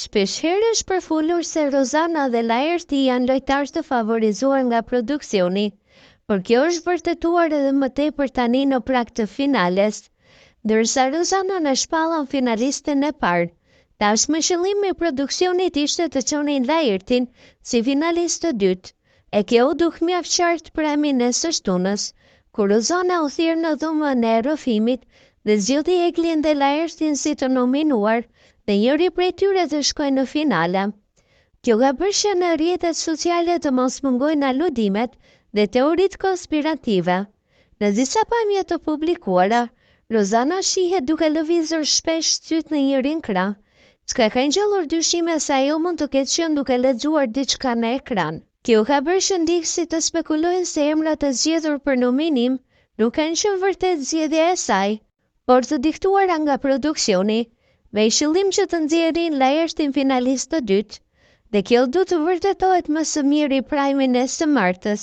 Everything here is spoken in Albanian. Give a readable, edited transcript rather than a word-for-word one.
Shpeshherë është përfolur se Rozana dhe Laerti janë lojtarë të favorizuar nga produksioni, por kjo është vërtetuar edhe më tepër tani në prag të finales, ndërsa Rozana në shpallën finalisten e parë. Tashmë qëllimi i produksionit ishte të çonin Laertin si finalist të dytë, e kjo u duk mjaft qartë për emrin e së shtunës, kur Rozana u thirr në dhomën e rrëfimit dhe zgjodhi Eglin dhe Laertin si të nominuar dhe njëri prej tyre të shkojnë në finale. Kjo ka bërë që në rrjetet sociale të mos mungojnë aludimet dhe teoritë konspirative. Në disa pamje të publikuara, Rozana shihet duke lëvizur shpesh syt në njërin krah, çka ka ngjallur dyshime se ajo mund të ketë qenë duke lexuar diçka në ekran. Kjo ka bërë që ndjekësit të spekulojnë se emrat e zgjedhur për nominim nuk kanë qenë vërtet zgjedhja e saj, por të diktuara nga produksioni, me qëllim që të nxjerrin Laertin finalist të dytë, dhe kjo do të vërtetohet më së miri prajmin e së martës.